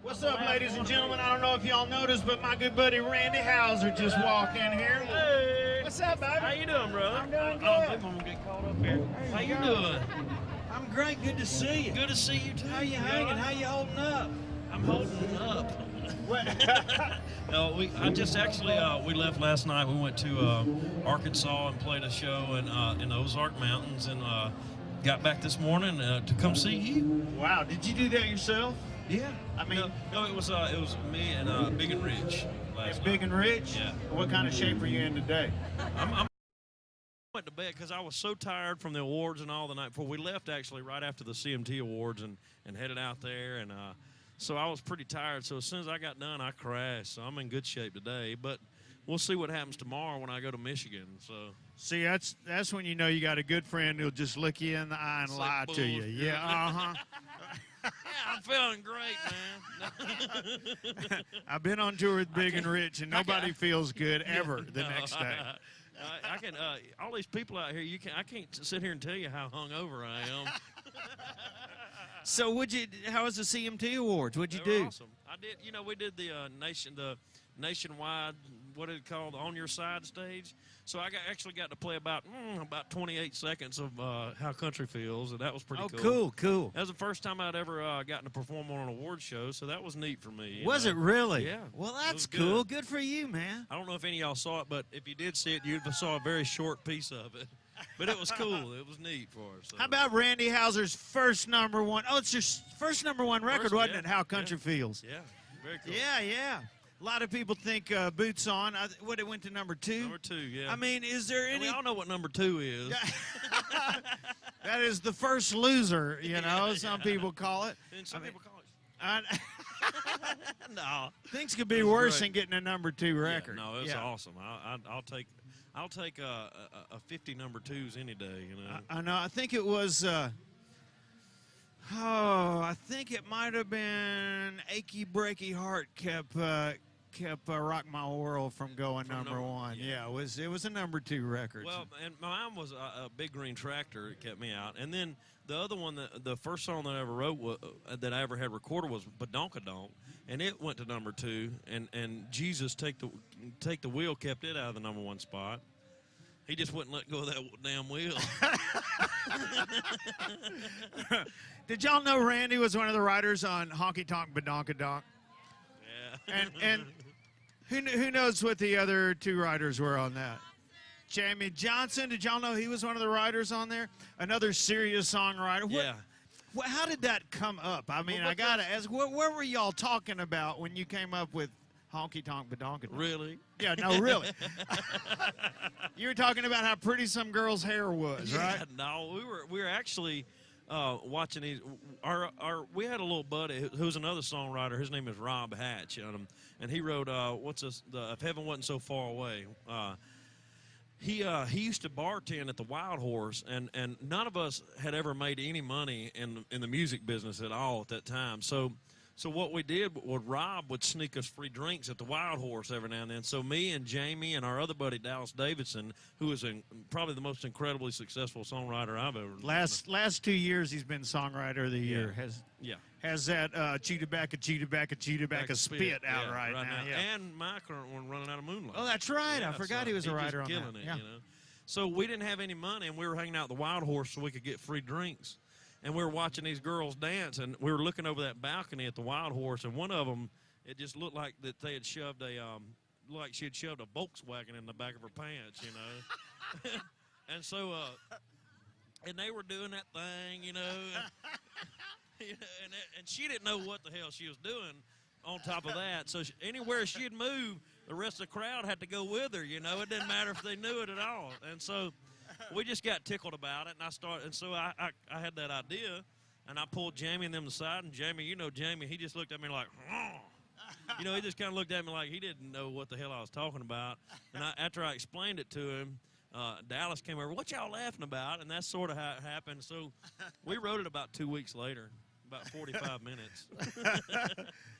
What's up, ladies and gentlemen? I don't know if y'all noticed, but my good buddy Randy Houser just walked in here. Hey. What's up, baby? How you doing, brother? I'm doing good. I'm gonna get caught up here. How you doing? I'm great. Good to see you. Good to see you too. How you hanging? How you holding up? I'm holding up. No, I just actually we left last night. We went to Arkansas and played a show in the Ozark Mountains, and got back this morning to come see you. Wow, did you do that yourself? Yeah. I mean, no, it was me and Big and Rich last Big night. and Rich? Yeah. What kind of shape are you in today? I went to bed because I was so tired from the awards and all the night before. We left actually right after the CMT awards and headed out there, and so I was pretty tired. So as soon as I got done, I crashed. So I'm in good shape today, but we'll see what happens tomorrow when I go to Michigan. So see, that's when you know you got a good friend who'll just look you in the eye and lie to you. Yeah, Yeah, I'm feeling great, man. I've been on tour with Big and Rich, and nobody feels good ever the next day. I can all these people out here. I can't sit here and tell you how hungover I am. So how was the CMT Awards? What'd you They were do? Awesome. I did. You know, we did the nationwide, what is it called, On Your Side stage. So I actually got to play about 28 seconds of How Country Feels, and that was pretty cool. Cool. That was the first time I'd ever gotten to perform on an award show, so that was neat for me. Was it really? Yeah. Well, that's cool. Good for you, man. I don't know if any of y'all saw it, but if you did see it, you saw a very short piece of it. But it was cool. It was neat for us. So. How about Randy Houser's first #1? Oh, it's your first #1 record, wasn't it? How Country Feels. Yeah, very cool. Yeah. A lot of people think Boots On. It went to #2? #2, yeah. I mean, is there any? We all know what #2 is. That is the first loser, you know. Some people call it. And some people call it. No. Things could be worse than getting a #2 record. Yeah, no, it's awesome. I'll take a 50 #2s any day. You know. I know. I think it was. I think it might have been "Achy Breaky Heart" kept "Rock My World" from going #1. Yeah, it was a #2 record. Well, and mine was a Big Green Tractor. It kept me out. And then the other one, the first song that I ever wrote, that I ever had recorded, was Badonkadonk, and it went to #2. And Jesus Take the Wheel kept it out of the #1 spot. He just wouldn't let go of that damn wheel. Did y'all know Randy was one of the writers on Honky Tonk Badonkadonk? Yeah. And who knows what the other 2 writers were on that? Jamie Johnson. Did y'all know he was one of the writers on there? Another serious songwriter. Yeah. How did that come up? I mean, I got to ask, what were y'all talking about when you came up with Honky Tonk Badonkadonk? Really? Yeah, no, really. You were talking about how pretty some girl's hair was, right? No, we were actually watching these. We had a little buddy who's another songwriter. His name is Rob Hatch, and he wrote If Heaven Wasn't So Far Away. He used to bartend at the Wild Horse, and none of us had ever made any money in the music business at all at that time. So what we did was Rob would sneak us free drinks at the Wild Horse every now and then. So me and Jamie and our other buddy Dallas Davidson, who is probably the most incredibly successful songwriter I've ever known. Last 2 years he's been Songwriter of the Year. Has that Cheetah Back a Spit out right now. Yeah. And my current one, Runnin Outta Moonlight. Oh, that's right. I forgot he was a writer on that. Killing it, you know. So we didn't have any money, and we were hanging out at the Wild Horse so we could get free drinks. And we were watching these girls dance, and we were looking over that balcony at the Wild Horse, and one of them, it just looked like that they had shoved like she had shoved a Volkswagen in the back of her pants, you know. And so, and they were doing that thing, you know, and she didn't know what the hell she was doing on top of that. So anywhere she'd move, the rest of the crowd had to go with her, you know. It didn't matter if they knew it at all. And so we just got tickled about it, and so I had that idea, and I pulled Jamie and them aside, and Jamie, he just looked at me like, you know, he just kind of looked at me like he didn't know what the hell I was talking about. And after I explained it to him, Dallas came over, what y'all laughing about? And that's sort of how it happened. So we wrote it about 2 weeks later. About 45 minutes.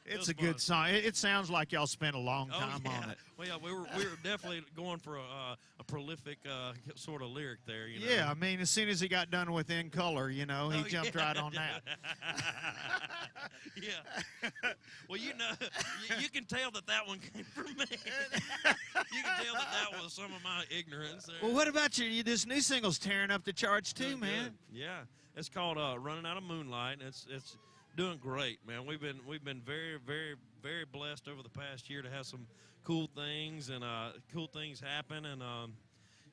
It's a good song. It sounds like y'all spent a long time on it. Well, yeah, we were definitely going for a prolific sort of lyric there. You know? Yeah, I mean, as soon as he got done with In Color, you know, he jumped right on that. Yeah. Well, Well, you know, you can tell that one came from me. You can tell that was some of my ignorance there. Well, what about you? This new single's tearing up the charts too, Doing man. good. Yeah, it's called "Runnin Outta Moonlight." It's doing great, man. We've been very, very, very blessed over the past year to have some cool things and cool things happen. And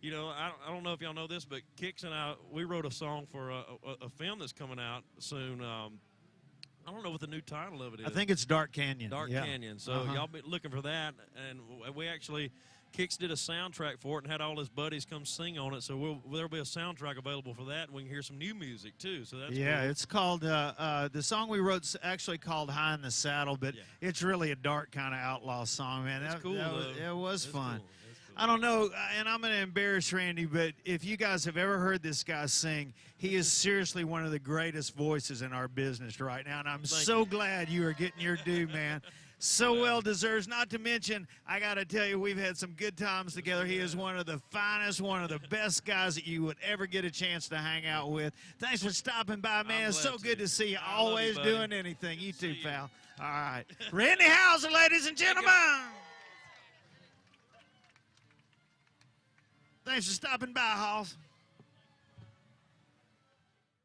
you know, I don't know if y'all know this, but Kix and I, we wrote a song for a film that's coming out soon. I don't know what the new title of it is. I think it's Dark Canyon. Dark Canyon. So y'all be looking for that. And we actually, Kix did a soundtrack for it and had all his buddies come sing on it. So there'll be a soundtrack available for that, and we can hear some new music too. So that's cool. It's called the song we wrote's actually called "High in the Saddle," but it's really a dark kind of outlaw song, man. That's cool. It was fun. Cool. I don't know, and I'm going to embarrass Randy, but if you guys have ever heard this guy sing, he is seriously one of the greatest voices in our business right now, and I'm so glad you are getting your due, man. So well deserved. Not to mention, I got to tell you, we've had some good times together. He is one of the finest, one of the best guys that you would ever get a chance to hang out with. Thanks for stopping by, man. It's so good to see you. Always doing anything. You too, pal. All right. Randy Houser, ladies and gentlemen. Thanks for stopping by, Hoss.